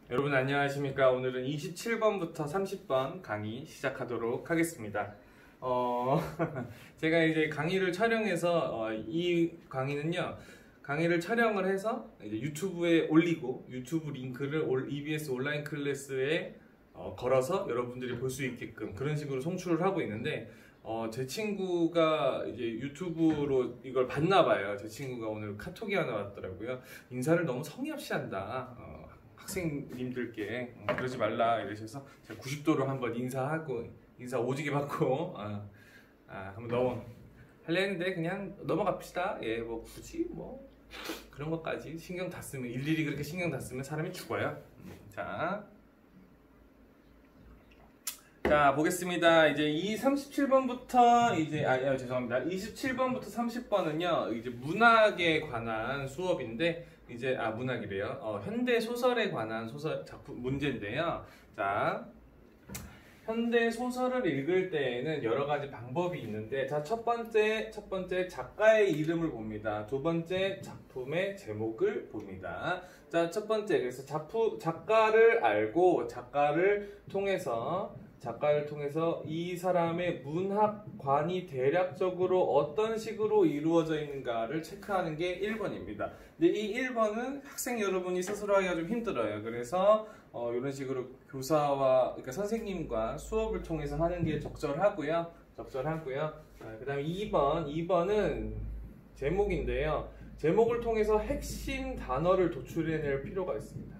여러분 안녕하십니까? 오늘은 27번부터 30번 강의 시작하도록 하겠습니다. 제가 이제 강의를 촬영해서 이 강의는요, 강의를 촬영을 해서 이제 유튜브에 올리고 유튜브 링크를 EBS 온라인 클래스에 걸어서 여러분들이 볼 수 있게끔 그런 식으로 송출을 하고 있는데, 제 친구가 이제 유튜브로 이걸 봤나 봐요. 제 친구가 오늘 카톡이 하나 왔더라고요. 인사를 너무 성의 없이 한다. 학생님들께 그러지 말라 이러셔서 제가 90도로 한번 인사하고 인사 오지게 받고 한번 하려 했는데 그냥 넘어갑시다. 예, 뭐 굳이 뭐 그런 것까지 신경 다 쓰면 일일이 그렇게 신경 다 쓰면 사람이 죽어요. 자 보겠습니다. 이제 이 37번부터 이제 죄송합니다. 27번부터 30번은요 이제 문학에 관한 수업인데, 이제 문학이래요. 현대 소설에 관한 소설 작품 문제인데요. 자, 현대 소설을 읽을 때에는 여러 가지 방법이 있는데, 자, 첫 번째 작가의 이름을 봅니다. 두 번째 작품의 제목을 봅니다. 자, 첫 번째, 그래서 작가를 알고 작가를 통해서 이 사람의 문학관이 대략적으로 어떤 식으로 이루어져 있는가를 체크하는 게 1번입니다. 근데 이 1번은 학생 여러분이 스스로 하기가 좀 힘들어요. 그래서 이런 식으로 그러니까 선생님과 수업을 통해서 하는 게 적절하고요. 그 다음에 2번은 제목인데요. 제목을 통해서 핵심 단어를 도출해낼 필요가 있습니다.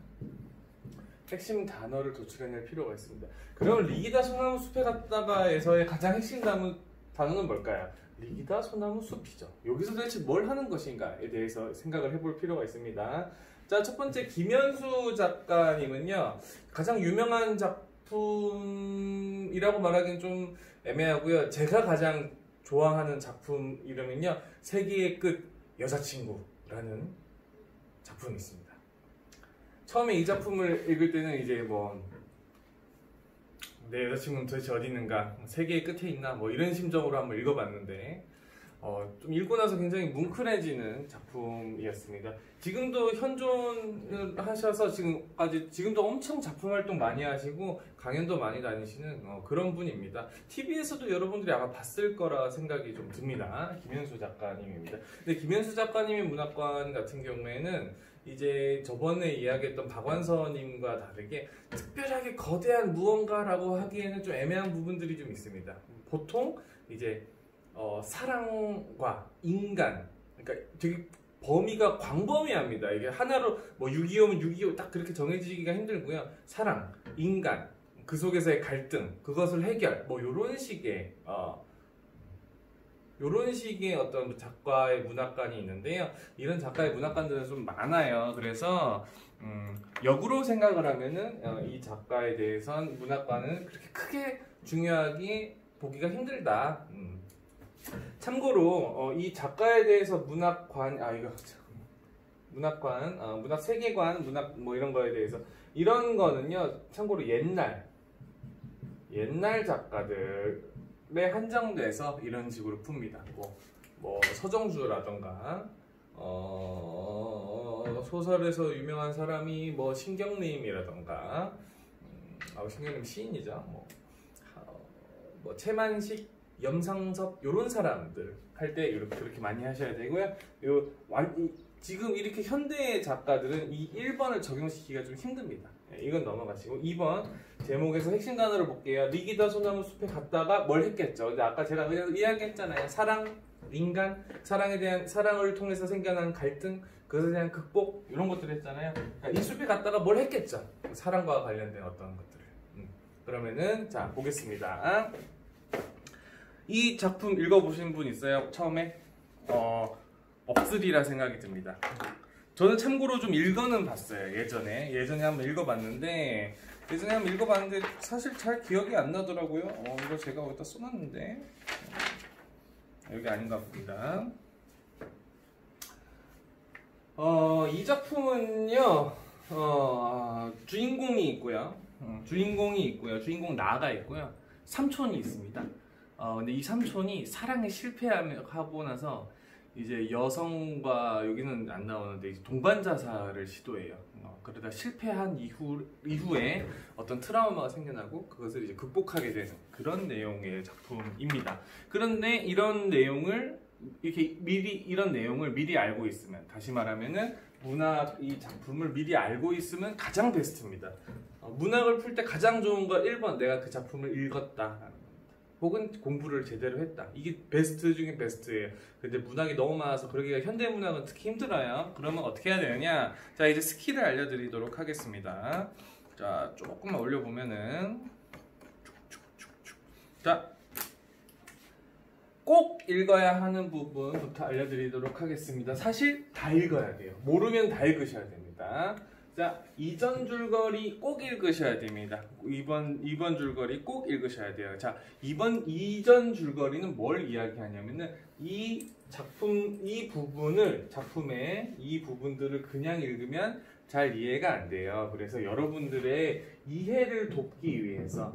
그럼 리기다 소나무 숲에 갔다가에서의 가장 핵심 단어는 뭘까요? 리기다 소나무 숲이죠. 여기서 도대체 뭘 하는 것인가에 대해서 생각을 해볼 필요가 있습니다. 자, 첫 번째 김현수 작가님은요, 가장 유명한 작품이라고 말하기는 좀 애매하고요. 제가 가장 좋아하는 작품 이름은요, 세계의 끝 여자친구라는 작품이 있습니다. 처음에 이 작품을 읽을 때는 이제 내 여자친구는 도대체 어디 있는가, 세계의 끝에 있나, 이런 심정으로 한번 읽어봤는데, 좀 읽고 나서 굉장히 뭉클해지는 작품이었습니다. 지금도 현존을 하셔서 지금도 엄청 작품 활동 많이 하시고 강연도 많이 다니시는 그런 분입니다. TV에서도 여러분들이 아마 봤을 거라 생각이 좀 듭니다. 김현수 작가님입니다. 근데 김현수 작가님의 문학관 같은 경우에는 이제 저번에 이야기했던 박완서님과 다르게 특별하게 거대한 무언가라고 하기에는 좀 애매한 부분들이 좀 있습니다. 보통 이제 사랑과 인간, 그러니까 되게 범위가 광범위합니다. 이게 하나로 6.25면 6.25 딱 그렇게 정해지기가 힘들고요. 사랑, 인간, 그 속에서의 갈등, 그것을 해결, 요런 식의 어떤 작가의 문학관이 있는데요. 이런 작가의 문학관들은 좀 많아요. 그래서 역으로 생각을 하면은 이 작가에 대해선 문학관은 그렇게 크게 중요하게 보기가 힘들다. 참고로 이 작가에 대해서 문학관, 문학 세계관, 문학 이런 거에 대해서 이런 거는요, 참고로 옛날 작가들에 한정돼서 이런 식으로 풉니다. 서정주라던가 소설에서 유명한 사람이 신경림이라던가 신경림 시인이죠. 채만식, 염상섭 이런 사람들 할 때 그렇게 많이 하셔야 되고요. 지금 이렇게 현대 작가들은 이 1번을 적용시키기가 좀 힘듭니다. 이건 넘어가시고 2번 제목에서 핵심 단어를 볼게요. 리기다 소나무 숲에 갔다가 뭘 했겠죠. 근데 아까 제가 이야기했잖아요. 사랑, 인간, 사랑을 통해서 생겨난 갈등, 그것에 대한 극복 이런 것들 했잖아요. 이 숲에 갔다가 뭘 했겠죠. 사랑과 관련된 어떤 것들을. 그러면은 자 보겠습니다. 이 작품 읽어보신 분 있어요? 처음에? 없으리라 생각이 듭니다. 저는 참고로 좀 읽어는 봤어요. 예전에 한번 읽어봤는데 사실 잘 기억이 안 나더라고요. 이거 제가 어디다 써놨는데 여기 아닌가 봅니다. 이 작품은요, 주인공이 있고요. 주인공 나가 있고요. 삼촌이 있습니다. 근데 이 삼촌이 사랑에 실패하고 나서 이제 여성과, 여기는 안 나오는데 동반 자살을 시도해요. 그러다 실패한 이후에 어떤 트라우마가 생겨나고 그것을 이제 극복하게 되는 그런 내용의 작품입니다. 그런데 이런 내용을 미리 알고 있으면, 다시 말하면은 문학 이 작품을 미리 알고 있으면 가장 베스트입니다. 문학을 풀 때 가장 좋은 건 1번 내가 그 작품을 읽었다, 혹은 공부를 제대로 했다. 이게 베스트 중에 베스트예요. 근데 문학이 너무 많아서 그러기가 현대문학은 특히 힘들어요. 그러면 어떻게 해야 되느냐? 자, 이제 스킬을 알려드리도록 하겠습니다. 자, 조금만 올려보면은 자, 꼭 읽어야 하는 부분부터 알려드리도록 하겠습니다. 사실 다 읽어야 돼요. 모르면 다 읽으셔야 됩니다. 자, 이전 줄거리 꼭 읽으셔야 됩니다. 이번 줄거리 꼭 읽으셔야 돼요. 자, 이전 줄거리는 뭘 이야기하냐면은 이 작품의 이 부분들을 그냥 읽으면 잘 이해가 안 돼요. 그래서 여러분들의 이해를 돕기 위해서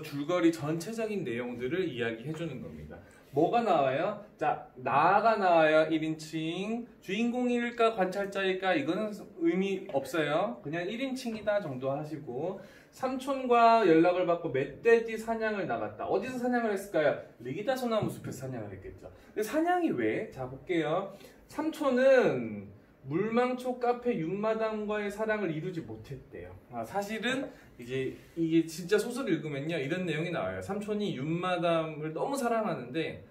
줄거리 전체적인 내용들을 이야기해 주는 겁니다. 뭐가 나와요? 자, 나가 나와요. 1인칭. 주인공일까 관찰자일까 이거는 의미 없어요. 그냥 1인칭이다 정도 하시고, 삼촌과 연락을 받고 멧돼지 사냥을 나갔다. 어디서 사냥을 했을까요? 리기다 소나무 숲에서 사냥을 했겠죠. 근데 사냥이 왜? 자, 볼게요. 삼촌은 물망초 카페 윤마담과의 사랑을 이루지 못했대요. 사실은 이게 진짜 소설을 읽으면요, 이런 내용이 나와요. 삼촌이 윤마담을 너무 사랑하는데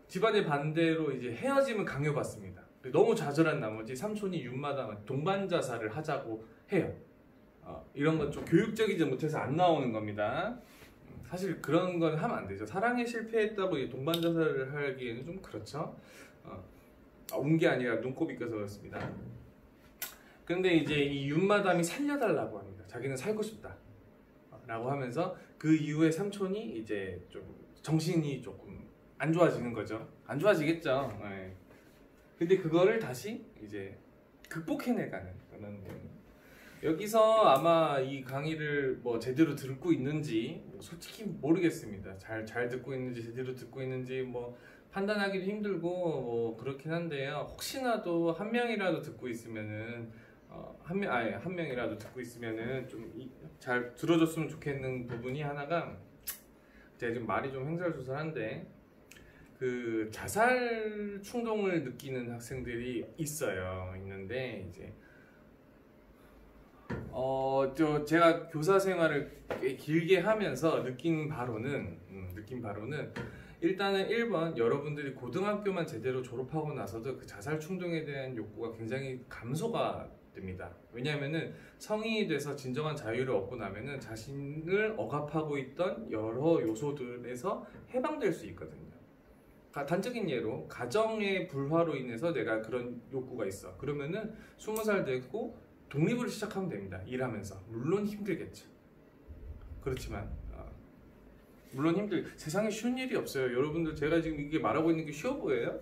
집안의 반대로 이제 헤어짐을 강요받습니다. 너무 좌절한 나머지 삼촌이 윤마담을 동반자살을 하자고 해요. 이런 건 좀 교육적이지 못해서 안 나오는 겁니다. 사실 그런 건 하면 안 되죠. 사랑에 실패했다고 동반자살을 하기에는 좀 그렇죠. 온 게 아니라 눈곱이 껴서 그렇습니다. 근데 이제 이 윤마담이 살려달라고 합니다. 자기는 살고 싶다 라고 하면서 그 이후에 삼촌이 이제 좀 정신이 조금 안 좋아지는 거죠. 안 좋아지겠죠. 네. 근데 그거를 다시 이제 극복해내가는 그런 내용. 여기서 아마 이 강의를 뭐 제대로 듣고 있는지 솔직히 모르겠습니다. 잘 듣고 있는지 제대로 듣고 있는지 뭐 판단하기도 힘들고 뭐 그렇긴 한데요. 혹시나도 한 명이라도 듣고 있으면은 한 명이라도 듣고 있으면은 좀 잘 들어줬으면 좋겠는 부분이 하나가, 제가 지금 말이 좀 횡설수설한데 그 자살 충동을 느끼는 학생들이 있는데 이제 제가 교사 생활을 꽤 길게 하면서 느낀 바로는 일단은 1번, 여러분들이 고등학교만 제대로 졸업하고 나서도 그 자살 충동에 대한 욕구가 굉장히 감소가 됩니다. 왜냐하면은 성인이 돼서 진정한 자유를 얻고 나면은 자신을 억압하고 있던 여러 요소들에서 해방될 수 있거든요. 단적인 예로 가정의 불화로 인해서 내가 그런 욕구가 있어. 그러면은 20살 되고 독립을 시작하면 됩니다. 일하면서. 물론 힘들겠죠. 그렇지만 물론 세상에 쉬운 일이 없어요. 여러분들, 제가 지금 이게 말하고 있는 게 쉬워 보여요?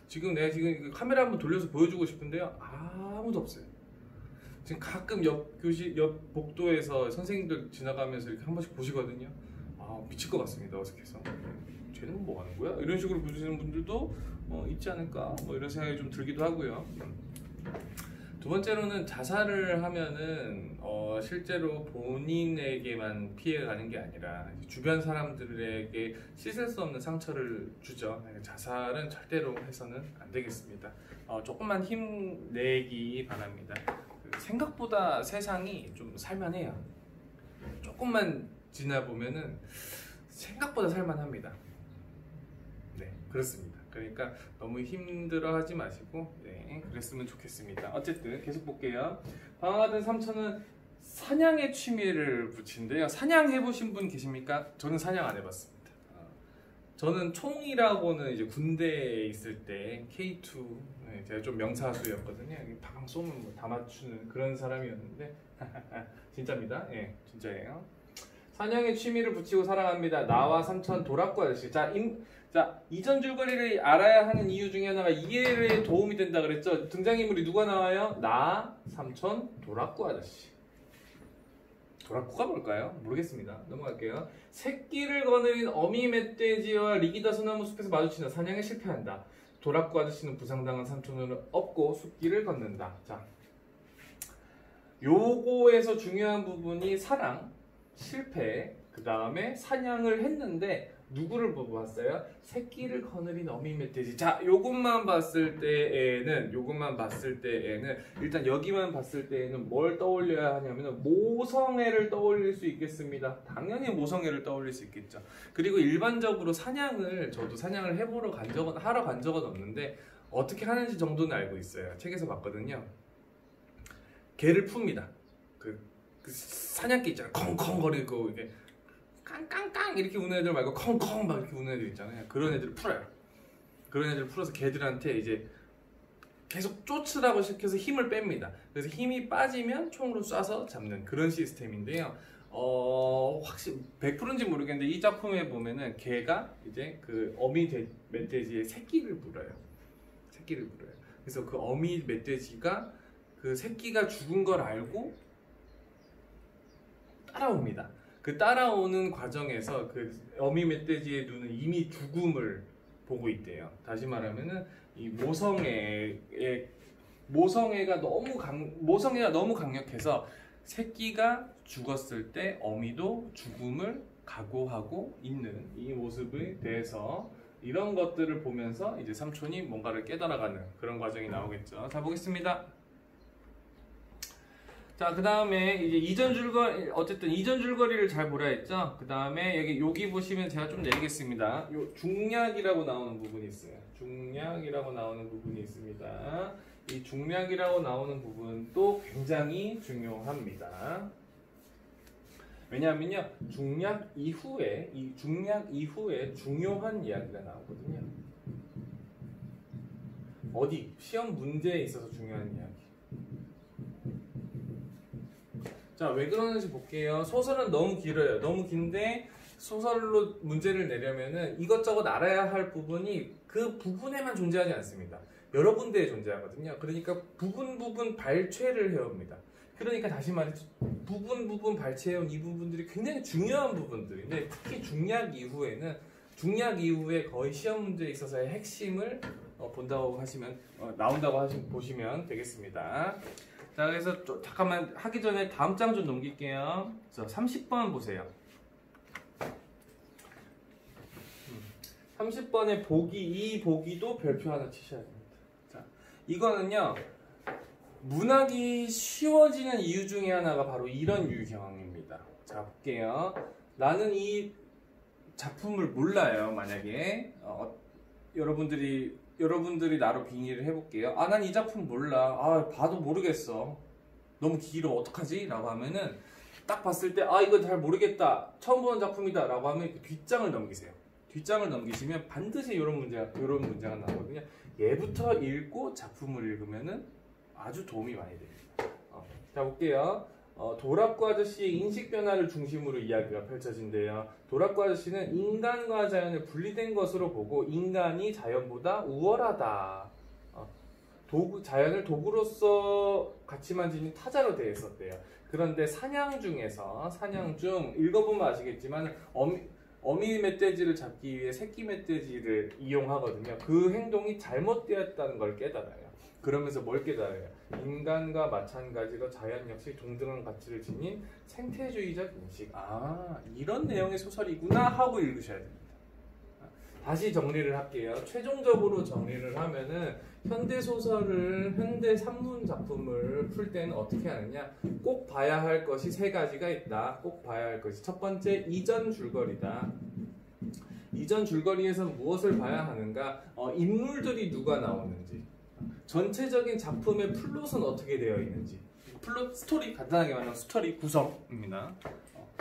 지금 내가 지금 카메라 한번 돌려서 보여주고 싶은데요, 아무도 없어요. 지금 가끔 옆 복도에서 선생님들 지나가면서 이렇게 한 번씩 보시거든요. 미칠 것 같습니다. 어색해서. 쟤는 뭐 하는 거야? 이런 식으로 보시는 분들도 있지 않을까? 뭐 이런 생각이 좀 들기도 하고요. 두 번째로는 자살을 하면은 실제로 본인에게만 피해가 가는 게 아니라 주변 사람들에게 씻을 수 없는 상처를 주죠. 자살은 절대로 해서는 안 되겠습니다. 조금만 힘내기 바랍니다. 생각보다 세상이 좀 살만해요. 조금만 지나보면은 생각보다 살만합니다. 네, 그렇습니다. 그러니까 너무 힘들어하지 마시고, 네, 그랬으면 좋겠습니다. 어쨌든 계속 볼게요. 방황하던 삼촌은 사냥의 취미를 붙인데요. 사냥 해보신 분 계십니까? 저는 사냥 안 해봤습니다. 저는 총이라고는 이제 군대에 있을 때 K2, 네, 제가 좀 명사수였거든요. 방 쏘면 뭐 다 맞추는 그런 사람이었는데 진짜입니다. 예, 네, 진짜예요. 사냥의 취미를 붙이고 살아갑니다. 나와 삼촌 도락구 아저씨. 자, 이전 줄거리를 알아야 하는 이유 중에 하나가 이해에 도움이 된다 그랬죠. 등장인물이 누가 나와요? 나, 삼촌, 도락구 아저씨. 도락구가 뭘까요? 모르겠습니다. 넘어갈게요. 새끼를 거느린 어미 멧돼지와 리기다 소나무 숲에서 마주치는 사냥에 실패한다. 도락구 아저씨는 부상당한 삼촌을 업고 숲길을 걷는다. 자, 요거에서 중요한 부분이 사랑, 실패, 그 다음에 사냥을 했는데 누구를 보고 왔어요? 새끼를 거느린 어미 멧돼지. 자, 요것만 봤을 때에는 일단 여기만 봤을 때에는 뭘 떠올려야 하냐면 모성애를 떠올릴 수 있겠습니다. 당연히 모성애를 떠올릴 수 있겠죠. 그리고 일반적으로 저도 사냥을 하러 간 적은 없는데 어떻게 하는지 정도는 알고 있어요. 책에서 봤거든요. 개를 풉니다. 그 사냥개 있잖아요. 컹컹거리고 이게 깡깡깡 이렇게 우는 애들 말고 컹컹 막 이렇게 우는 애들 있잖아요. 그런 애들을 풀어요. 그런 애들을 풀어서 개들한테 이제 계속 쫓으라고 시켜서 힘을 뺍니다. 그래서 힘이 빠지면 총으로 쏴서 잡는 그런 시스템인데요. 확실히 100%인지 모르겠는데 이 작품에 보면은 개가 이제 그 어미 멧돼지의 새끼를 물어요. 그래서 그 어미 멧돼지가 그 새끼가 죽은 걸 알고 따라옵니다. 그 따라오는 과정에서 그 어미 멧돼지의 눈은 이미 죽음을 보고 있대요. 다시 말하면은 이 모성애가 너무 강력해서 새끼가 죽었을 때 어미도 죽음을 각오하고 있는 이 모습에 대해서 이런 것들을 보면서 이제 삼촌이 뭔가를 깨달아가는 그런 과정이 나오겠죠. 자, 보겠습니다. 자, 그 다음에 이제 이전 줄거리를 잘 보라 했죠. 그 다음에 여기 보시면 제가 좀 내리겠습니다. 요 중략이라고 나오는 부분이 있어요. 중략이라고 나오는 부분이 있습니다. 이 중략이라고 나오는 부분도 굉장히 중요합니다. 왜냐하면요, 중략 이후에 중요한 이야기가 나오거든요. 어디 시험 문제에 있어서 중요한 이야기. 자, 왜 그러는지 볼게요. 소설은 너무 길어요. 너무 긴데 소설로 문제를 내려면은 이것저것 알아야 할 부분이 그 부분에만 존재하지 않습니다. 여러 군데에 존재하거든요. 그러니까 부분 발췌를 해옵니다. 그러니까 다시 말해서 부분 발췌해온 이 부분들이 굉장히 중요한 부분들인데 특히 중략 이후에 거의 시험 문제에 있어서의 핵심을 본다고 하시면 나온다고 보시면 되겠습니다. 자, 그래서 잠깐만 하기 전에 다음 장 좀 넘길게요. 자, 30번 보세요. 30번의 이 보기도 별표 하나 치셔야 됩니다. 자, 이거는요, 문학이 쉬워지는 이유 중에 하나가 바로 이런 유형입니다. 자, 볼게요. 나는 이 작품을 몰라요. 만약에 여러분들이 나로 빙의를 해볼게요. 아, 난 이 작품 몰라. 아, 봐도 모르겠어. 너무 길어. 어떡하지? 라고 하면은 딱 봤을 때 아, 이거 잘 모르겠다. 처음 보는 작품이다. 라고 하면 뒷장을 넘기세요. 뒷장을 넘기시면 반드시 이런 문제가 나오거든요. 얘부터 읽고 작품을 읽으면은 아주 도움이 많이 됩니다. 자, 볼게요. 도락구 아저씨의 인식 변화를 중심으로 이야기가 펼쳐진대요. 도락구 아저씨는 인간과 자연을 분리된 것으로 보고 인간이 자연보다 우월하다. 자연을 도구로서 같이 만지는 타자로 대했었대요. 그런데 사냥 중 읽어보면 아시겠지만 어미 멧돼지를 잡기 위해 새끼 멧돼지를 이용하거든요. 그 행동이 잘못되었다는 걸 깨달아요. 그러면서 뭘 깨달아요? 인간과 마찬가지로 자연 역시 동등한 가치를 지닌 생태주의적 인식. 아, 이런 내용의 소설이구나 하고 읽으셔야 됩니다. 다시 정리를 할게요. 최종적으로 정리를 하면은 현대 산문 작품을 풀 때는 어떻게 하느냐? 꼭 봐야 할 것이 세 가지가 있다. 꼭 봐야 할 것이 첫 번째, 이전 줄거리다. 이전 줄거리에서 무엇을 봐야 하는가? 인물들이 누가 나오는지, 전체적인 작품의 플롯은 어떻게 되어 있는지, 스토리, 간단하게 말하면 스토리 구성입니다.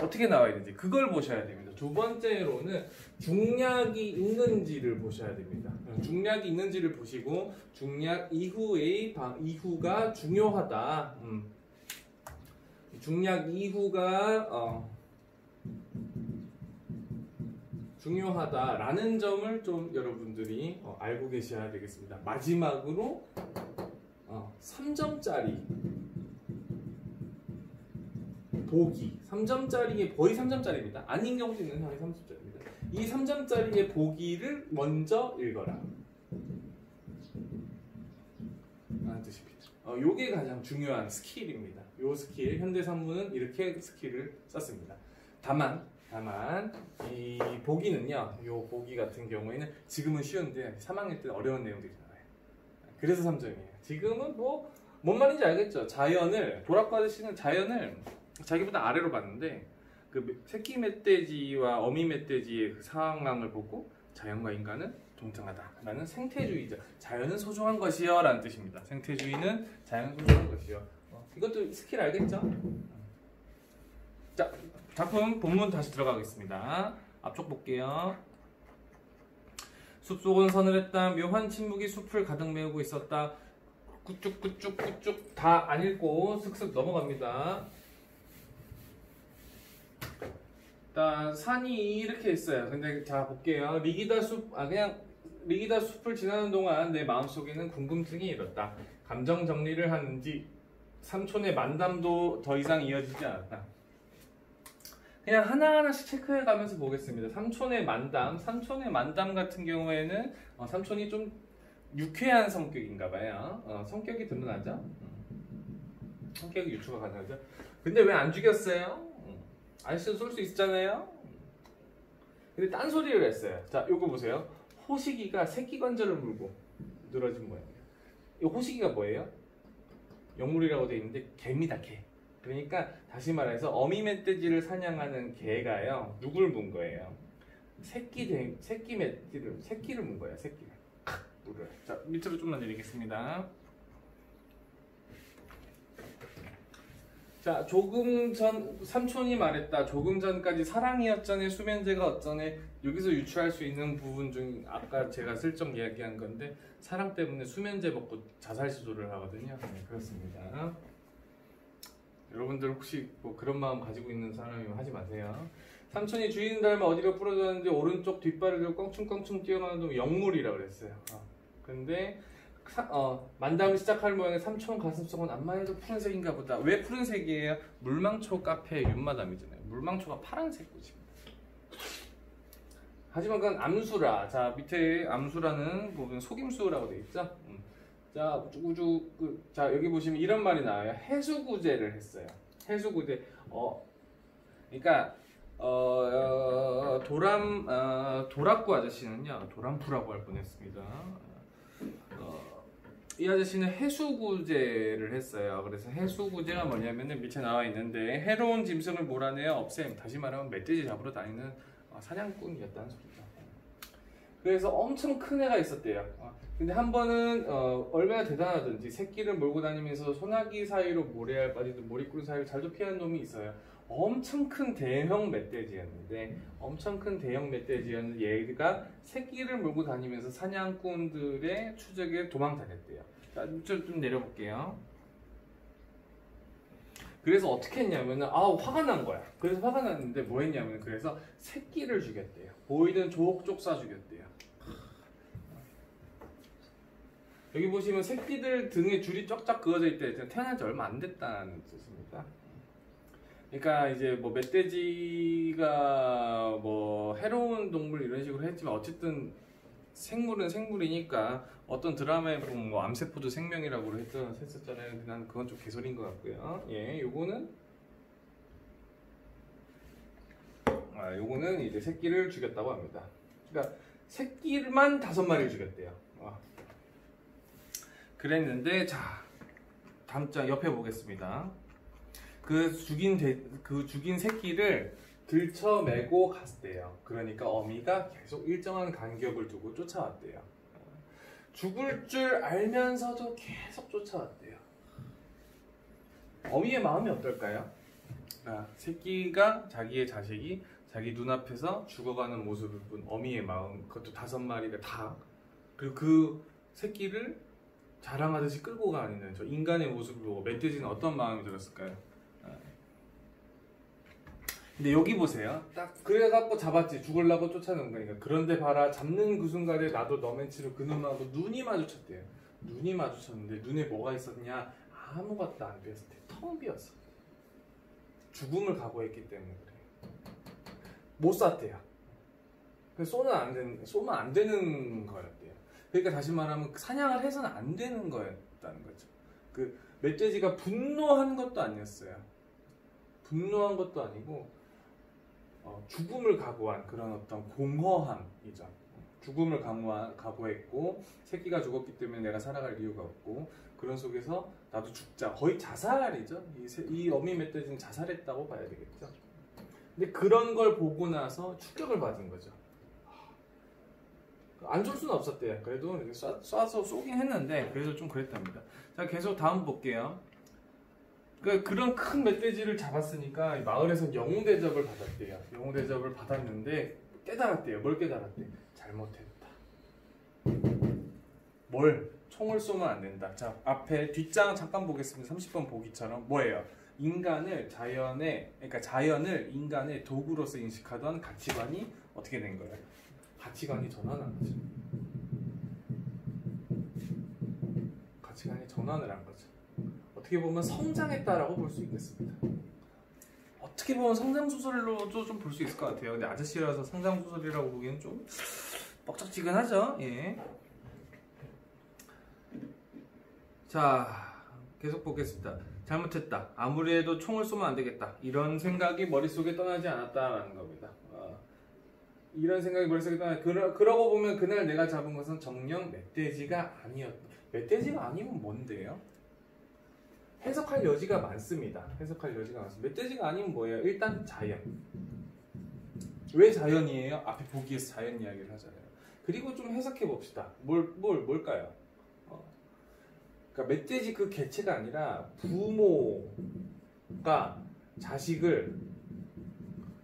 어떻게 나와 있는지 그걸 보셔야 됩니다. 두 번째로는 중략이 있는지를 보셔야 됩니다. 중략이 있는지를 보시고 중략 이후가 중요하다. 중략 이후가 중요하다라는 점을 좀 여러분들이 알고 계셔야 되겠습니다. 마지막으로 3점짜리 보기, 3점짜리의 거의 3점짜리입니다. 아닌 경우도 있는 상황이 3점짜리입니다. 이 3점짜리의 보기를 먼저 읽어라. 라는 뜻입니다. 요게 가장 중요한 스킬입니다. 요 스킬, 현대산문은 이렇게 스킬을 썼습니다. 다만 이 보기는요, 요 보기 같은 경우에는 지금은 쉬운데 3학년 때는 어려운 내용들이 나와요. 그래서 3점이에요. 지금은 뭔 말인지 알겠죠? 도락과 아저씨는 자연을 자기보다 아래로 봤는데 그 새끼 멧돼지와 어미 멧돼지의 그 상황을 보고 자연과 인간은 동등하다라는 생태주의자, 자연은 소중한 것이요 라는 뜻입니다. 생태주의는 자연은 소중한 것이요. 이것도 스킬 알겠죠? 자, 작품 본문 다시 들어가겠습니다. 앞쪽 볼게요. 숲속은 서늘했다. 묘한 침묵이 숲을 가득 메우고 있었다. 꾸쭉꾸쭉 다 안 읽고 슥슥 넘어갑니다. 일단 산이 이렇게 있어요. 근데 자 볼게요. 리기다 숲을 지나는 동안 내 마음속에는 궁금증이 일었다. 감정 정리를 하는지 삼촌의 만담도 더 이상 이어지지 않았다. 그냥 하나하나씩 체크해 가면서 보겠습니다. 삼촌의 만담 같은 경우에는 삼촌이 좀 유쾌한 성격인가 봐요. 성격이 드러나죠. 성격이 유추가 가능하죠. 근데 왜 안 죽였어요? 아저씨도 쏠 수 있잖아요. 근데 딴소리를 했어요. 자, 요거 보세요. 호식이가 새끼 관절을 물고 늘어진 모양이에요. 이 호식이가 뭐예요? 영물이라고 되어 있는데 개입니다, 개. 그러니까 다시 말해서 어미 멧돼지를 사냥하는 개가요, 누굴 문 거예요? 새끼를 문 거예요. 새끼를 물어요. 자, 밑으로 좀만 내리겠습니다. 자, 조금 전 삼촌이 말했다. 조금 전까지 사랑이 어쩌네, 수면제가 어쩌네. 여기서 유추할 수 있는 부분 중 아까 제가 슬쩍 이야기한 건데 사랑 때문에 수면제 먹고 자살 시도를 하거든요. 네, 그렇습니다. 여러분들 혹시 뭐 그런 마음 가지고 있는 사람이면 하지 마세요. 삼촌이 주인 닮아 어디로 부러졌는지 오른쪽 뒷발을 껑충껑충 뛰어가는 영물이라고 그랬어요. 근데 만담을 시작할 모양의 삼촌 가슴속은 암만 해도 푸른색인가 보다. 왜 푸른색이에요? 물망초 카페 윤마담이잖아요. 물망초가 파란색 꽃입니다. 하지만 그건 암수라. 자, 밑에 암수라는 부분 속임수라고 되어 있죠. 자, 자, 여기 보시면 이런 말이 나와요. 해수구제를 했어요. 해수구제. 그러니까 도락구 아저씨는요, 도람프라고 할 뻔했습니다. 이 아저씨는 해수구제를 했어요. 그래서 해수구제가 뭐냐면은 밑에 나와 있는데 해로운 짐승을 몰아내어 없앰. 다시 말하면 멧돼지 잡으러 다니는 사냥꾼이었다는 소리죠. 그래서 엄청 큰 애가 있었대요. 근데 한 번은 얼마나 대단하든지 새끼를 몰고 다니면서 소나기 사이로 모래알 빠지듯 모리꾼 사이로 잘도 피하는 놈이 있어요. 엄청 큰 대형 멧돼지였는데 얘가 새끼를 몰고 다니면서 사냥꾼들의 추적에 도망 다녔대요. 자, 좀 내려볼게요. 그래서 어떻게 했냐면은 화가 난 거야. 그래서 화가 났는데 뭐 했냐면 그래서 새끼를 죽였대요. 보이는 족족 쏴 죽였대요. 여기 보시면 새끼들 등에 줄이 쫙쫙 그어져 있대. 태어난 지 얼마 안 됐다는 뜻입니다. 그러니까 이제 뭐 멧돼지가 뭐 해로운 동물 이런 식으로 했지만 어쨌든 생물은 생물이니까 어떤 드라마에 보면 뭐 암세포도 생명이라고 했었잖아요. 근데 난 그건 좀 개소리인 것 같고요. 예, 요거는 이제 새끼를 죽였다고 합니다. 그러니까 새끼만 5마리를 죽였대요. 그랬는데 자, 다음 장 옆에 보겠습니다. 그 죽인 새끼를 들쳐매고 갔대요. 그러니까 어미가 계속 일정한 간격을 두고 쫓아왔대요. 죽을 줄 알면서도 계속 쫓아왔대요. 어미의 마음이 어떨까요? 새끼가 자기의 자식이 자기 눈앞에서 죽어가는 모습을 본 어미의 마음, 그것도 5마리가 다, 그리고 그 새끼를 자랑하듯이 끌고 가는 저 인간의 모습을 보고 멧돼지는 어떤 마음이 들었을까요? 근데 여기 보세요. 딱 그래갖고 잡았지. 죽으려고 쫓아낸 거니까. 그런데 봐라, 잡는 그 순간에 나도 너맨치로 그놈하고 눈이 마주쳤대요. 눈이 마주쳤는데 눈에 뭐가 있었냐? 아무것도 안 비었을 때 텅 비었어. 죽음을 각오했기 때문에 그래. 못 쐈대요. 쏘면 안 되는 거였대요. 그러니까 다시 말하면 사냥을 해서는 안 되는 거였다는 거죠. 그 멧돼지가 분노한 것도 아니었어요. 분노한 것도 아니고 죽음을 각오한 그런 어떤 공허함이죠. 죽음을 각오했고 새끼가 죽었기 때문에 내가 살아갈 이유가 없고 그런 속에서 나도 죽자. 거의 자살이죠. 이 어미 멧돼지는 자살했다고 봐야 되겠죠. 근데 그런 걸 보고 나서 충격을 받은 거죠. 안 쏠 수는 없었대요. 그래도 쏴서 쏘긴 했는데 그래도 좀 그랬답니다. 자, 계속 다음 볼게요. 그런 큰 멧돼지를 잡았으니까 마을에서 영웅 대접을 받았대요. 영웅 대접을 받았는데 깨달았대요. 뭘 깨달았대? 잘못했다. 뭘? 총을 쏘면 안 된다. 자, 앞에 뒷장 잠깐 보겠습니다. 30번 보기처럼 뭐예요? 자연을 인간의 도구로서 인식하던 가치관이 어떻게 된 거예요? 가치관이 전환한 거죠. 가치관이 전환을 한 거죠. 어떻게 보면 성장했다라고 볼 수 있겠습니다. 어떻게 보면 성장소설로도 좀 볼 수 있을 것 같아요. 근데 아저씨라서 성장소설이라고 보기엔 좀 뻑적지근하죠. 예. 자, 계속 보겠습니다. 잘못했다. 아무리 해도 총을 쏘면 안 되겠다. 이런 생각이 머릿속에 떠나지 않았다라는 겁니다. 이런 생각이 머릿속에 그러고 보면 그날 내가 잡은 것은 정녕 멧돼지가 아니었다. 멧돼지가 아니면 뭔데요? 해석할 여지가 많습니다. 멧돼지가 아니면 뭐예요? 일단 자연. 왜 자연이에요? 앞에 보기에서 자연 이야기를 하잖아요. 그리고 좀 해석해 봅시다. 뭘까요? 그러니까 멧돼지 그 개체가 아니라 부모가 자식을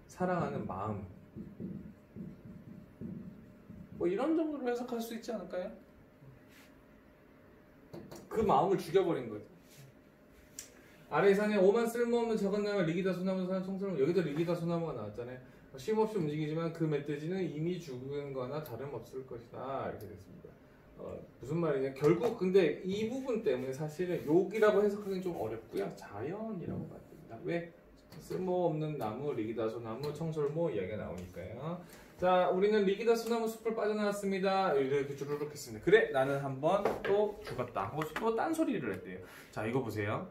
사랑하는 마음. 뭐 이런 정도로 해석할 수 있지 않을까요? 그 마음을 죽여버린 거죠. 아래 산에 오만 쓸모없는 작은 나무 리기다 소나무 산 청소는 여기도 리기다 소나무가 나왔잖아요. 쉼없이 움직이지만 그 멧돼지는 이미 죽은 거나 다름없을 것이다. 이렇게 됐습니다. 무슨 말이냐? 결국 근데 이 부분 때문에 사실은 욕이라고 해석하기는 좀 어렵고요. 자연이라고 봐야 됩니다. 왜? 쓸모없는 나무, 리기다 소나무, 청설모 이야기가 나오니까요. 자, 우리는 리기다 소나무 숲을 빠져나왔습니다. 이렇게 주르륵 했습니다. 그래, 나는 한번 또 죽었다. 하고 또 딴소리를 했대요. 자, 이거 보세요.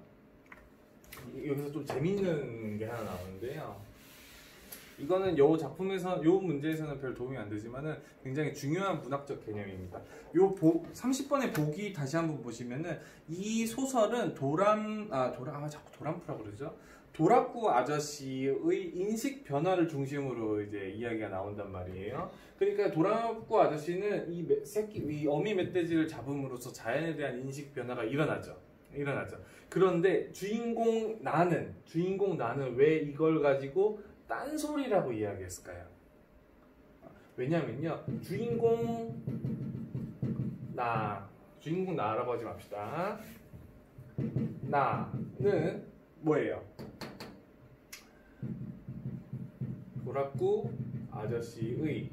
여기서 좀 재밌는 게 하나 나오는데요. 이거는 요 작품에서 요 문제에서는 별 도움이 안 되지만은 굉장히 중요한 문학적 개념입니다. 30번의 보기 다시 한번 보시면은 이 소설은 자꾸 도람프라고 그러죠. 도라쿠 아저씨의 인식 변화를 중심으로 이제 이야기가 나온단 말이에요. 그러니까 도라쿠 아저씨는 이 어미 멧돼지를 잡음으로써 자연에 대한 인식 변화가 일어나죠. 그런데 주인공 나는 왜 이걸 가지고 딴소리라고 이야기했을까요? 왜냐면요, 주인공 나라고 하지 맙시다. 나는 뭐예요? 도라쿠 아저씨의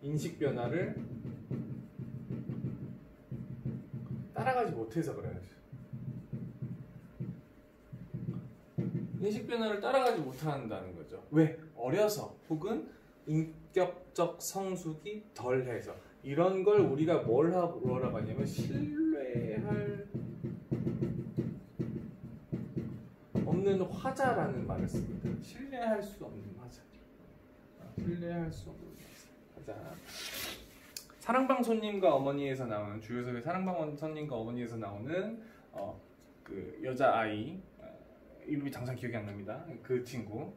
인식 변화를 따라가지 못해서 그래요. 인식 변화를 따라가지 못한다는 거죠. 왜? 어려서 혹은 인격적 성숙이 덜해서. 이런 걸 우리가 뭐라고 하냐면 신뢰할 없는 화자라는 말을 씁니다. 신뢰할 수 없는 화자. 화자. 사랑방 손님과 어머니에서 나오는 주요석의 사랑방 손님과 어머니에서 나오는 그 여자아이, 이름이 당장 기억이 안 납니다. 그 친구.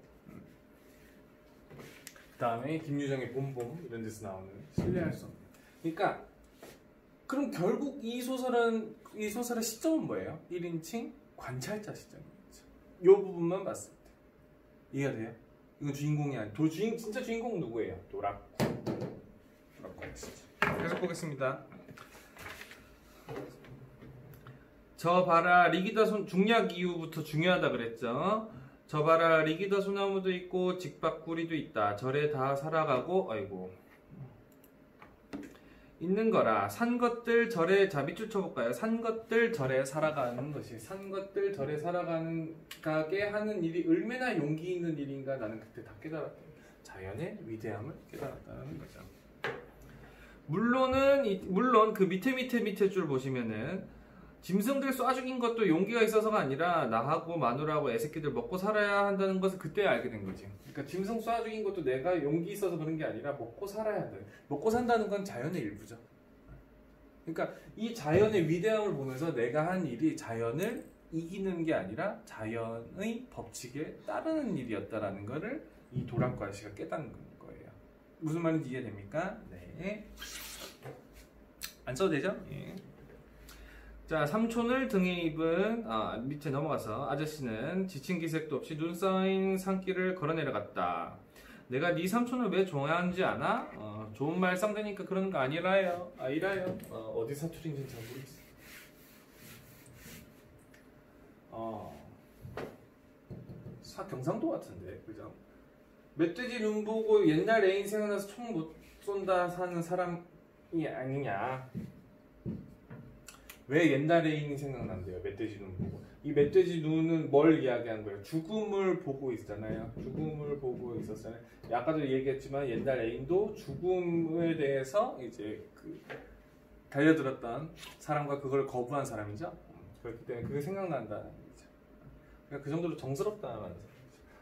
그 다음에 김유정의 봄봄 이런 데서 나오는 신뢰할 수 없는. 그러니까 그럼 결국 이 소설의 시점은 뭐예요? 1인칭 관찰자 시점이죠. 이 부분만 봤을 때 이해가 돼요? 이건 주인공이 아니고 진짜 주인공 누구예요? 도라쿠 계속 보겠습니다. 저 봐라 리기다 중약 이후부터 중요하다 그랬죠. 저 봐라 리기다 소나무도 있고 직박구리도 있다. 절에 다 살아가고 있는 거라. 산 것들 절에 자 밑줄 쳐볼까요? 산 것들 절에 살아가는 것이 산 것들 절에 살아가게 하는 일이 얼마나 용기 있는 일인가 나는 그때 다 깨달았다. 자연의 위대함을 깨달았다는 거죠. 물론 그 밑에 줄 보시면은 짐승들 쏴 죽인 것도 용기가 있어서가 아니라 나하고 마누라하고 애새끼들 먹고 살아야 한다는 것을 그때 알게 된 거지. 그러니까 짐승 쏴 죽인 것도 내가 용기 있어서 그런 게 아니라 먹고 살아야 한다. 먹고 산다는 건 자연의 일부죠. 그러니까 이 자연의 위대함을 보면서 내가 한 일이 자연을 이기는 게 아니라 자연의 법칙에 따르는 일이었다라는 거를 이 도락과 아저씨가 깨닫는 거예요. 무슨 말인지 이해됩니까? 네. 안 써도 되죠? 예. 자, 삼촌을 등에 입은 밑에 넘어가서 아저씨는 지친 기색도 없이 눈 쌓인 산길을 걸어 내려갔다. 내가 네 삼촌을 왜 좋아하는지 아나? 좋은 말 쌍대니까 그러는 거 아니라요. 아니라요. 어디 사투리인지는 잘 모르겠어. 경상도 같은데, 그죠? 멧돼지 눈 보고 옛날 애인 생각나서 총 못 쏜다 사는 사람이 아니냐? 왜 옛날 애인이 생각난대요? 멧돼지 눈 보고. 이 멧돼지 눈은 뭘 이야기한 거예요? 죽음을 보고 있잖아요. 죽음을 보고 있었잖아요. 아까도 얘기했지만 옛날 애인도 죽음에 대해서 이제 달려들었던 사람과 그걸 거부한 사람이죠. 그렇기 때문에 그게 생각난다는 거죠. 그러니까 그 정도로 정스럽다는 거죠.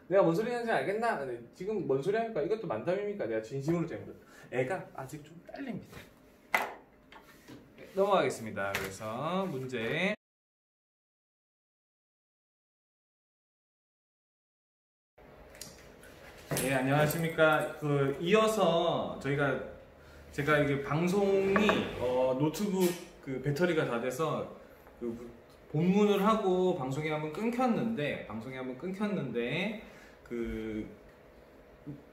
내가 뭔 소리 하는지 알겠나? 지금 뭔 소리 하니까 이것도 만담입니까? 내가 진심으로 재밌다. 애가 아직 좀 딸립니다. 넘어가겠습니다. 그래서 문제. 네, 안녕하십니까. 이어서 제가 이게 방송이 노트북 배터리가 다 돼서 본문을 하고 방송이 한번 끊겼는데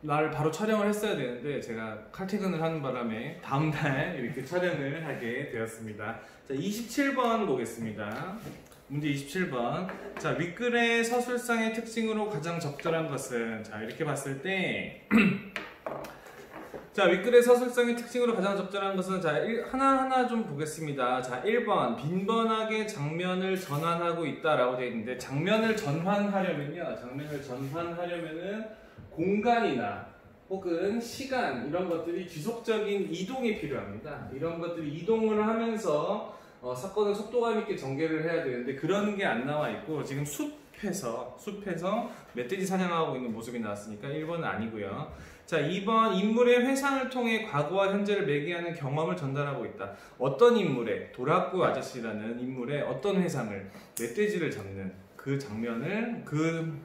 날 바로 촬영을 했어야 되는데 제가 칼퇴근을 하는 바람에 다음날 이렇게 촬영을 하게 되었습니다. 자, 27번 보겠습니다. 문제 27번. 자, 윗글의 서술상의 특징으로 가장 적절한 것은? 자, 이렇게 봤을 때 자, 윗글의 서술상의 특징으로 가장 적절한 것은, 자, 하나하나 좀 보겠습니다. 자, 1번 빈번하게 장면을 전환하고 있다라고 되어 있는데, 장면을 전환하려면은 공간이나 혹은 시간 이런 것들이 지속적인 이동이 필요합니다. 이런 것들이 이동을 하면서 사건을 속도감 있게 전개를 해야 되는데 그런 게 안 나와 있고, 지금 숲에서 멧돼지 사냥하고 있는 모습이 나왔으니까 1번은 아니고요. 자, 2번 인물의 회상을 통해 과거와 현재를 매개하는 경험을 전달하고 있다. 어떤 인물의, 도락구 아저씨라는 인물의 어떤 회상을, 멧돼지를 잡는 그 장면을, 그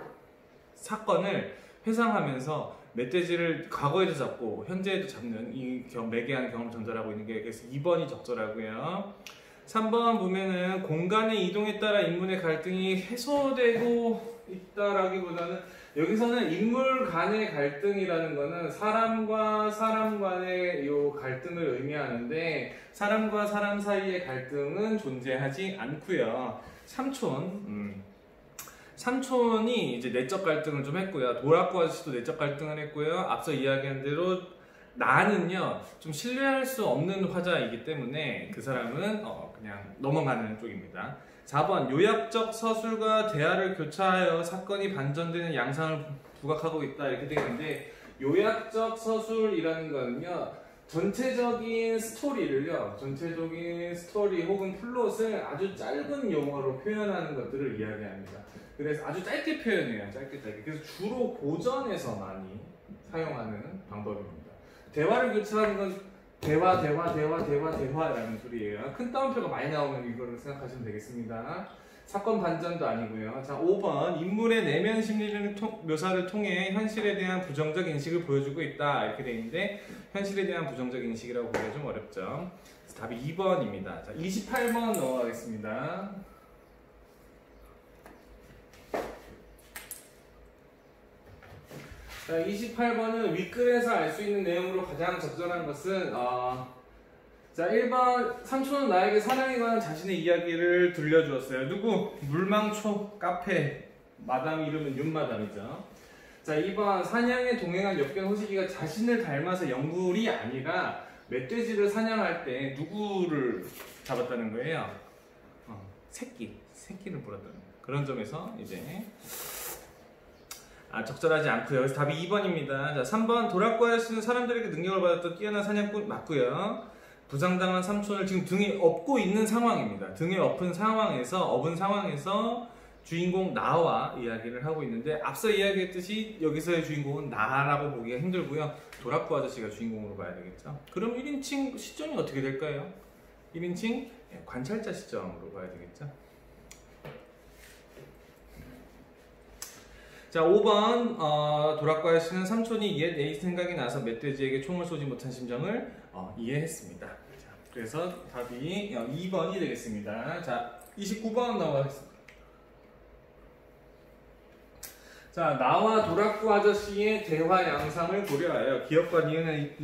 사건을 회상하면서 멧돼지를 과거에도 잡고 현재에도 잡는 이 매개하는 경험을 전달하고 있는 게, 그래서 2번이 적절하고요. 3번 보면은 공간의 이동에 따라 인물의 갈등이 해소되고 있다라기보다는, 여기서는 인물 간의 갈등이라는 거는 사람과 사람 간의 요 갈등을 의미하는데, 사람과 사람 사이의 갈등은 존재하지 않고요. 삼촌이 이제 내적 갈등을 좀 했고요. 도락구 아저씨도 내적 갈등을 했고요. 앞서 이야기한 대로 나는요 좀 신뢰할 수 없는 화자이기 때문에 그 사람은 그냥 넘어가는 쪽입니다. 4번 요약적 서술과 대화를 교차하여 사건이 반전되는 양상을 부각하고 있다, 이렇게 되어 있는데, 요약적 서술이라는 거는요 전체적인 스토리 혹은 플롯을 아주 짧은 용어로 표현하는 것들을 이야기합니다. 그래서 아주 짧게 표현해요. 짧게. 그래서 주로 고전에서 많이 사용하는 방법입니다. 대화를 교차하는 건 대화라는 소리예요. 큰 따옴표가 많이 나오면 이거를 생각하시면 되겠습니다. 사건 반전도 아니고요. 자, 5번 인물의 내면 심리를 묘사를 통해 현실에 대한 부정적 인식을 보여주고 있다, 이렇게 되어 있는데 현실에 대한 부정적 인식이라고 보기가 좀 어렵죠. 답이 2번입니다. 자, 28번 넘어가겠습니다. 자, 28번은 윗글에서 알 수 있는 내용으로 가장 적절한 것은 자, 1번 삼촌은 나에게 사랑에 관한 자신의 이야기를 들려주었어요. 누구? 물망초 카페 마담 이름은 윤마담이죠. 자, 2번 사냥에 동행한 역견 호식이가 자신을 닮아서 영불이 아니라 멧돼지를 사냥할 때 누구를 잡았다는 거예요? 새끼를 물었다는 거예요. 그런 점에서 이제 적절하지 않고요. 그래서 답이 2번입니다. 자, 3번 도락과에서는 사람들에게 능력을 받았던 뛰어난 사냥꾼 맞고요. 부상당한 삼촌을 지금 등에 업고 있는 상황입니다. 등에 업은 상황에서 주인공 나와 이야기를 하고 있는데, 앞서 이야기했듯이 여기서의 주인공은 나라고 보기가 힘들고요. 도라쿠 아저씨가 주인공으로 봐야 되겠죠. 그럼 1인칭 시점이 어떻게 될까요? 1인칭 관찰자 시점으로 봐야 되겠죠. 자, 5번 도라쿠 아저씨는 삼촌이 옛 A 생각이 나서 멧돼지에게 총을 쏘지 못한 심정을 이해했습니다. 자, 그래서 답이 2번이 되겠습니다. 자, 29번 넘어가겠습니다. 자, 나와 도라쿠 아저씨의 대화 양상을 고려하여 기억과 니은의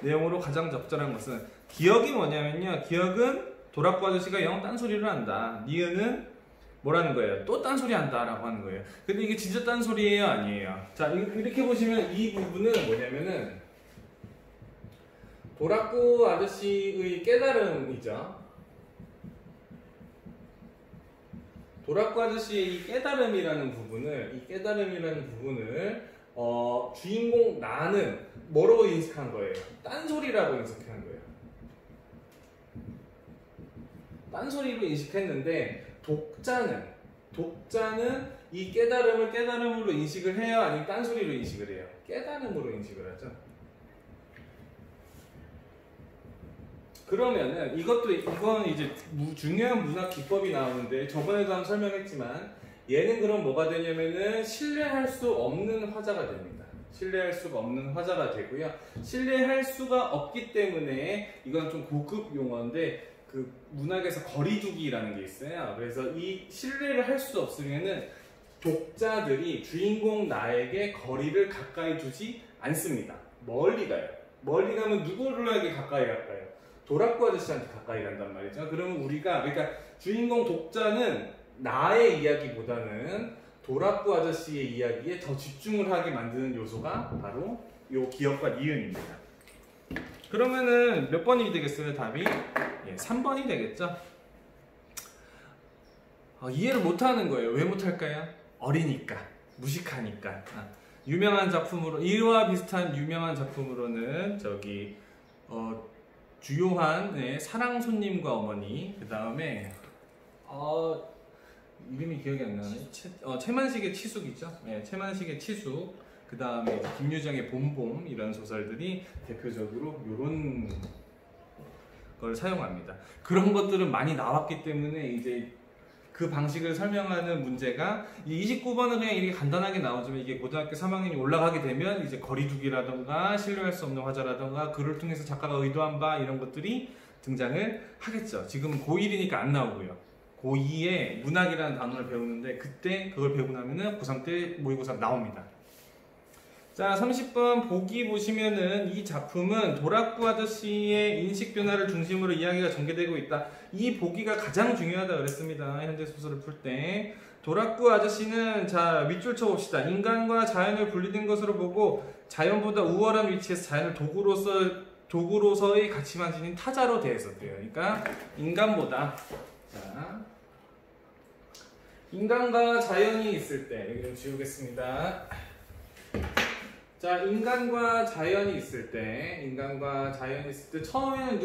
내용으로 가장 적절한 것은, 기억이 뭐냐면요, 기억은 도라쿠 아저씨가 영 딴소리를 한다. 니은은 뭐라는 거예요? 또 딴소리 한다 라고 하는 거예요. 근데 이게 진짜 딴소리예요, 아니에요? 자, 이렇게 보시면 이 부분은 뭐냐면은 도라쿠 아저씨의 깨달음이죠. 도라쿠 아저씨의 이 깨달음이라는 부분을 주인공 나는 뭐로 인식한 거예요? 딴소리라고 인식한 거예요. 딴소리로 인식했는데, 독자는 이 깨달음을 깨달음으로 인식을 해요? 아니면 딴소리로 인식을 해요? 깨달음으로 인식을 하죠. 그러면은 이건 이제 중요한 문학 기법이 나오는데, 저번에도 한번 설명했지만, 얘는 그럼 뭐가 되냐면은 신뢰할 수 없는 화자가 됩니다. 신뢰할 수가 없는 화자가 되고요. 신뢰할 수가 없기 때문에, 이건 좀 고급 용어인데 그 문학에서 거리두기라는 게 있어요. 그래서 이 신뢰를 할 수 없으면은 독자들이 주인공 나에게 거리를 가까이 두지 않습니다. 멀리 가요. 멀리 가면 누구에게 가까이 갈까요? 도라쿠 아저씨한테 가까이 간단 말이죠. 그러면 그러니까 주인공 독자는 나의 이야기보다는 도라쿠 아저씨의 이야기에 더 집중을 하게 만드는 요소가 바로 요 기억과 니은입니다. 그러면은 몇 번이 되겠어요, 답이? 3번이 되겠죠? 이해를 못하는 거예요. 왜 못할까요? 어리니까, 무식하니까. 유명한 작품으로, 이와 비슷한 유명한 작품으로는 주요한 사랑 손님과 어머니, 그 다음에 이름이 기억이 안 나네. 채만식의 치숙이죠. 네, 채만식의 치숙. 그 다음에 김유정의 봄봄, 이런 소설들이 대표적으로 이런 걸 사용합니다. 그런 것들은 많이 나왔기 때문에 이제 그 방식을 설명하는 문제가, 이 29번은 그냥 이렇게 간단하게 나오지만, 이게 고등학교 3학년이 올라가게 되면 이제 거리두기라던가 신뢰할 수 없는 화자라던가 글을 통해서 작가가 의도한 바, 이런 것들이 등장을 하겠죠. 지금 고1이니까 안 나오고요. 고2에 문학이라는 단어를 배우는데, 그때 그걸 배우고 나면은 고3 때 모의고사 나옵니다. 자, 30번 보기 보시면은, 이 작품은 도라쿠 아저씨의 인식 변화를 중심으로 이야기가 전개되고 있다. 이 보기가 가장 중요하다 그랬습니다. 현대 소설을 풀 때. 도라쿠 아저씨는, 자, 밑줄 쳐봅시다. 인간과 자연을 분리된 것으로 보고 자연보다 우월한 위치에서 자연을 도구로서의 가치만 지닌 타자로 대했었대요. 그러니까 인간보다, 자, 인간과 자연이 있을 때, 여기 좀 지우겠습니다. 자, 인간과 자연이 있을 때 처음에는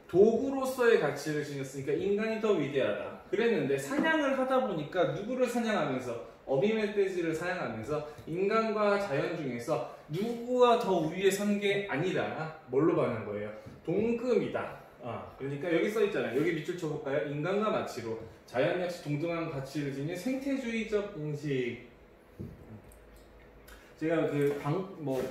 도구로서의 가치를 지녔으니까 인간이 더 위대하다 그랬는데, 사냥을 하다 보니까 누구를 사냥하면서, 어미 멧돼지를 사냥하면서 인간과 자연 중에서 누구가 더 위에 선 게 아니라 뭘로 반한 거예요? 동급이다. 그러니까 여기 써 있잖아요. 여기 밑줄 쳐볼까요? 인간과 마치로 자연 역시 동등한 가치를 지닌 생태주의적 인식. 제가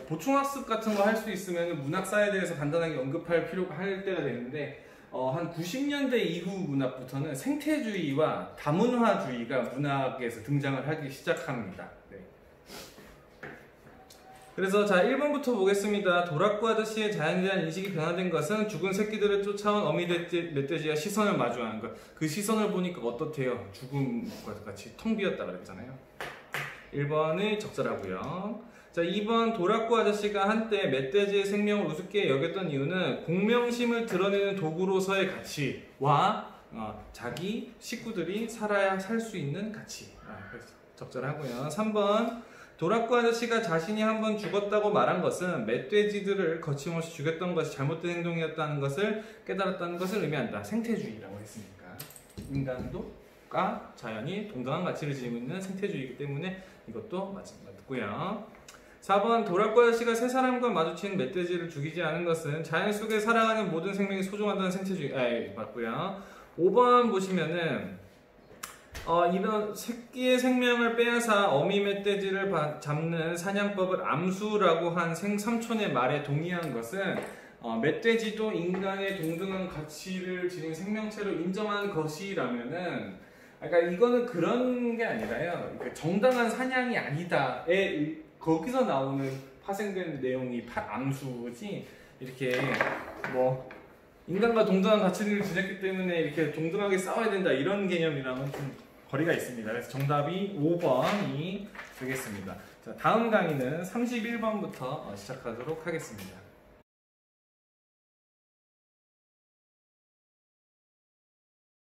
보충학습 같은 거 할 수 있으면 문학사에 대해서 간단하게 할 때가 되는데, 한 90년대 이후 문학부터는 생태주의와 다문화주의가 문학에서 등장을 하기 시작합니다. 네. 그래서 자, 1번부터 보겠습니다. 도라쿠 아저씨의 자연에 대한 인식이 변화된 것은 죽은 새끼들을 쫓아온 어미 멧돼지와 시선을 마주하는 것. 그 시선을 보니까 어떻대요? 죽음과 같이 텅 비었다 그랬잖아요. 1번이 적절하고요. 자, 2번 도라쿠 아저씨가 한때 멧돼지의 생명을 우습게 여겼던 이유는 공명심을 드러내는 도구로서의 가치와 자기 식구들이 살아야 살 수 있는 가치. 그래서 적절하고요. 3번 도라쿠 아저씨가 자신이 한번 죽었다고 말한 것은 멧돼지들을 거침없이 죽였던 것이 잘못된 행동이었다는 것을 깨달았다는 것을 의미한다. 생태주의라고 했으니까 인간도가 자연이 동등한 가치를 지니고 있는 생태주의이기 때문에 이것도 맞고요. 4번 도라쿠 아저씨가 세 사람과 마주친 멧돼지를 죽이지 않은 것은 자연 속에 살아가는 모든 생명이 소중하다는 생태주의 맞고요. 5번 보시면은 이런 새끼의 생명을 빼앗아 어미 멧돼지를 잡는 사냥법을 암수라고 한 삼촌의 말에 동의한 것은 멧돼지도 인간의 동등한 가치를 지닌 생명체로 인정한 것이라면은 그러니까 이거는 그런 게 아니라요. 그러니까 정당한 사냥이 아니다에 거기서 나오는 파생된 내용이 암수지 이렇게 뭐 인간과 동등한 가치를 지녔기 때문에 이렇게 동등하게 싸워야 된다 이런 개념이랑은 좀 거리가 있습니다. 그래서 정답이 5번이 되겠습니다. 자, 다음 강의는 31번부터 시작하도록 하겠습니다.